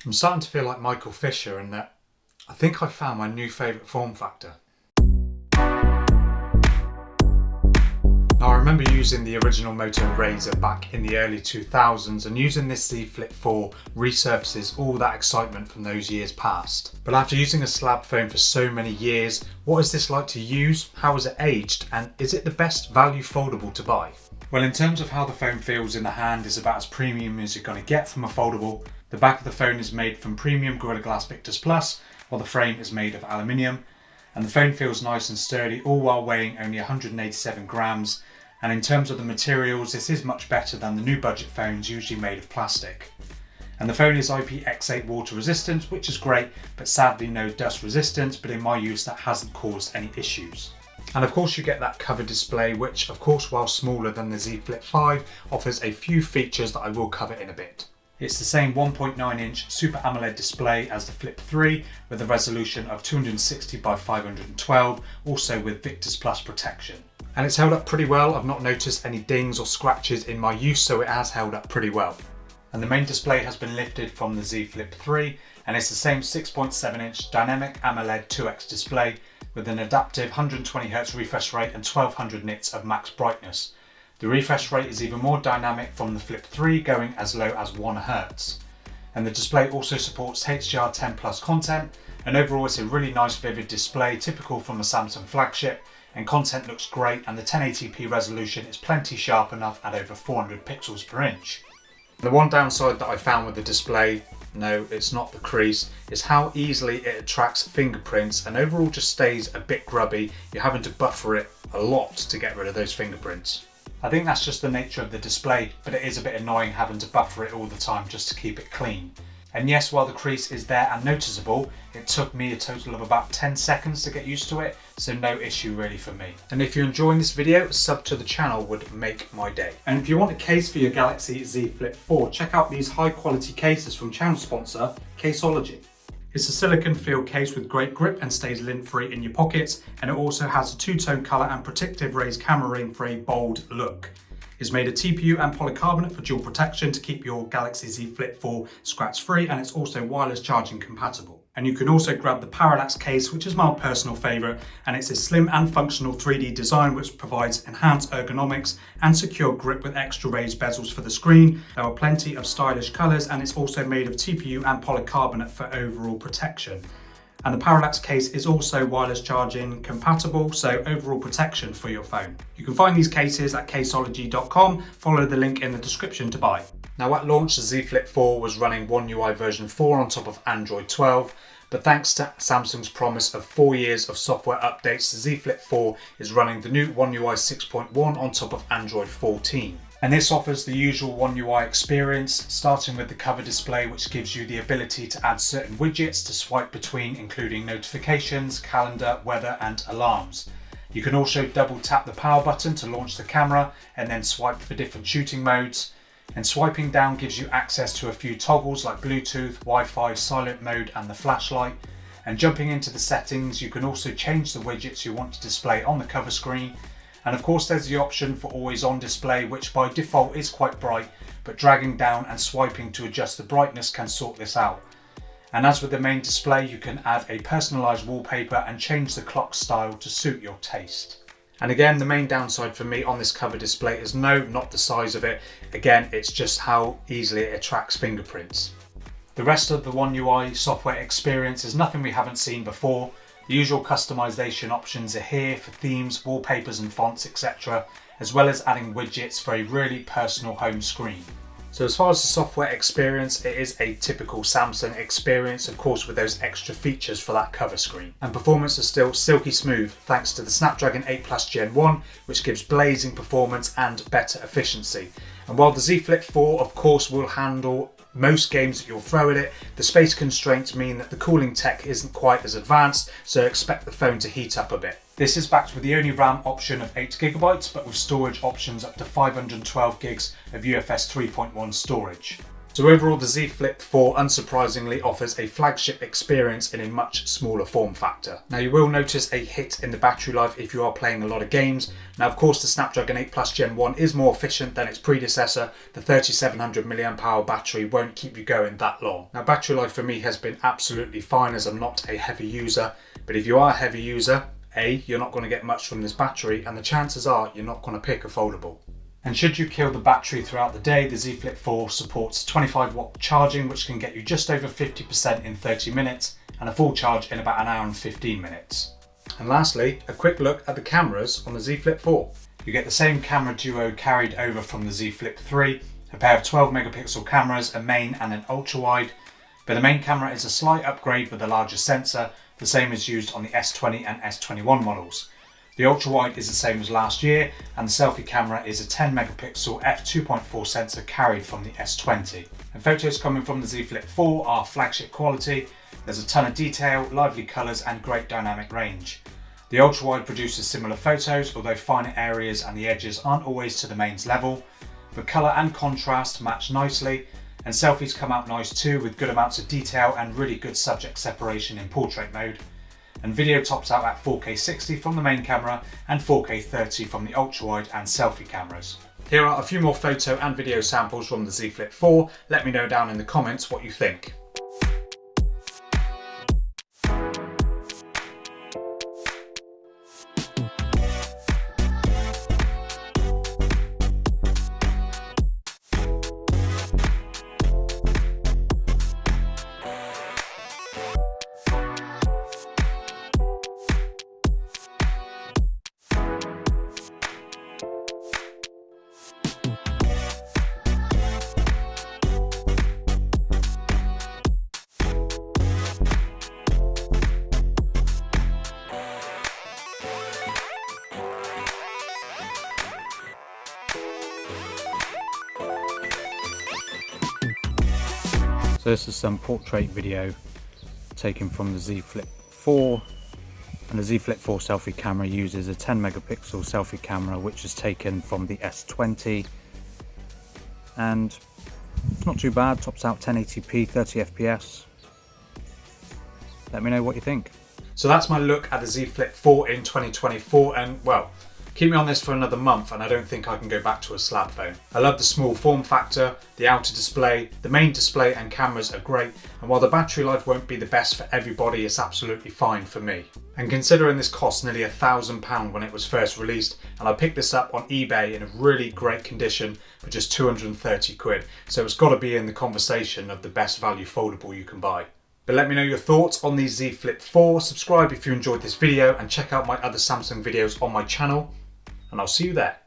I'm starting to feel like Michael Fisher in that I think I found my new favourite form factor. Now I remember using the original Moto Razr back in the early 2000s, and using this Z Flip 4 resurfaces all that excitement from those years past. But after using a slab phone for so many years, what is this like to use? How has it aged? And is it the best value foldable to buy? Well, in terms of how the phone feels in the hand, is about as premium as you're going to get from a foldable. The back of the phone is made from premium Gorilla Glass Victus Plus, while the frame is made of aluminium. And the phone feels nice and sturdy, all while weighing only 187 grams. And in terms of the materials, this is much better than the new budget phones usually made of plastic. And the phone is IPX8 water resistant, which is great, but sadly no dust resistance, but in my use that hasn't caused any issues. And of course you get that cover display, which of course, while smaller than the Z Flip 5, offers a few features that I will cover in a bit. It's the same 1.9 inch Super AMOLED display as the Flip 3 with a resolution of 260 by 512, also with Victus Plus protection. And it's held up pretty well. I've not noticed any dings or scratches in my use, so it has held up pretty well. And the main display has been lifted from the Z Flip 3, and it's the same 6.7 inch dynamic AMOLED 2X display with an adaptive 120Hz refresh rate and 1200 nits of max brightness. The refresh rate is even more dynamic from the Flip 3, going as low as 1 Hz. And the display also supports HDR10 Plus content, and overall it's a really nice vivid display, typical from a Samsung flagship, and content looks great, and the 1080p resolution is plenty sharp enough at over 400 pixels per inch. The one downside that I found with the display, no, it's not the crease, is how easily it attracts fingerprints and overall just stays a bit grubby. You're having to buffer it a lot to get rid of those fingerprints. I think that's just the nature of the display, but it is a bit annoying having to buffer it all the time just to keep it clean. And yes, while the crease is there and noticeable, it took me a total of about 10 seconds to get used to it, so no issue really for me. And if you're enjoying this video, a sub to the channel would make my day. And if you want a case for your Galaxy Z Flip 4, check out these high quality cases from channel sponsor, Caseology. It's a silicone field case with great grip and stays lint free in your pockets, and it also has a two-tone colour and protective raised camera ring for a bold look. It's made of TPU and polycarbonate for dual protection to keep your Galaxy Z Flip 4 scratch free, and it's also wireless charging compatible. And you can also grab the Parallax case, which is my personal favourite, and it's a slim and functional 3D design which provides enhanced ergonomics and secure grip with extra raised bezels for the screen. There are plenty of stylish colours, and it's also made of TPU and polycarbonate for overall protection. And the Parallax case is also wireless charging compatible, so overall protection for your phone. You can find these cases at caseology.com, follow the link in the description to buy. Now at launch, the Z Flip 4 was running One UI version 4 on top of Android 12, but thanks to Samsung's promise of 4 years of software updates, the Z Flip 4 is running the new One UI 6.1 on top of Android 14. And this offers the usual One UI experience, starting with the cover display, which gives you the ability to add certain widgets to swipe between, including notifications, calendar, weather and alarms. You can also double tap the power button to launch the camera and then swipe for different shooting modes. And swiping down gives you access to a few toggles like Bluetooth, Wi-Fi, silent mode and the flashlight. And jumping into the settings, you can also change the widgets you want to display on the cover screen. And of course there's the option for always on display, which by default is quite bright, but dragging down and swiping to adjust the brightness can sort this out. And as with the main display, you can add a personalised wallpaper and change the clock style to suit your taste. And again, the main downside for me on this cover display is no, not the size of it. Again, it's just how easily it attracts fingerprints. The rest of the One UI software experience is nothing we haven't seen before. The usual customization options are here for themes, wallpapers and fonts, etc., as well as adding widgets for a really personal home screen. So as far as the software experience, it is a typical Samsung experience, of course with those extra features for that cover screen. And performance is still silky smooth thanks to the Snapdragon 8 Plus Gen 1, which gives blazing performance and better efficiency. And while the Z Flip 4 of course will handle most games that you'll throw at it, the space constraints mean that the cooling tech isn't quite as advanced, so expect the phone to heat up a bit. This is backed with the only RAM option of 8GB, but with storage options up to 512 gigs of UFS 3.1 storage. So overall, the Z Flip 4 unsurprisingly offers a flagship experience in a much smaller form factor. Now you will notice a hit in the battery life if you are playing a lot of games. Now of course the Snapdragon 8 Plus Gen 1 is more efficient than its predecessor. The 3700 mAh battery won't keep you going that long. Now battery life for me has been absolutely fine as I'm not a heavy user, but if you are a heavy user, you're not going to get much from this battery, and the chances are you're not going to pick a foldable. And should you kill the battery throughout the day, the Z Flip 4 supports 25 watt charging, which can get you just over 50% in 30 minutes and a full charge in about an hour and 15 minutes. And lastly, a quick look at the cameras on the Z Flip 4. You get the same camera duo carried over from the Z Flip 3, a pair of 12 megapixel cameras, a main and an ultra wide, but the main camera is a slight upgrade with a larger sensor, the same as used on the S20 and S21 models. The ultra wide is the same as last year, and the selfie camera is a 10 megapixel f2.4 sensor carried from the S20. And photos coming from the Z Flip 4 are flagship quality. There's a ton of detail, lively colours and great dynamic range. The ultra wide produces similar photos, although finer areas and the edges aren't always to the mains level. The colour and contrast match nicely, and selfies come out nice too, with good amounts of detail and really good subject separation in portrait mode. And video tops out at 4K 60 from the main camera and 4K 30 from the ultra wide and selfie cameras. Here are a few more photo and video samples from the Z Flip 4. Let me know down in the comments what you think. So this is some portrait video taken from the Z Flip 4, and the Z Flip 4 selfie camera uses a 10 megapixel selfie camera which is taken from the S20, and it's not too bad, tops out 1080p 30 fps. Let me know what you think. So that's my look at the Z Flip 4 in 2024, and well, keep me on this for another month and I don't think I can go back to a slab phone. I love the small form factor, the outer display, the main display and cameras are great, and while the battery life won't be the best for everybody, it's absolutely fine for me. And considering this cost nearly £1,000 when it was first released, and I picked this up on eBay in a really great condition for just 230 quid, so it's got to be in the conversation of the best value foldable you can buy. But let me know your thoughts on the Z Flip 4, subscribe if you enjoyed this video, and check out my other Samsung videos on my channel, and I'll see you there.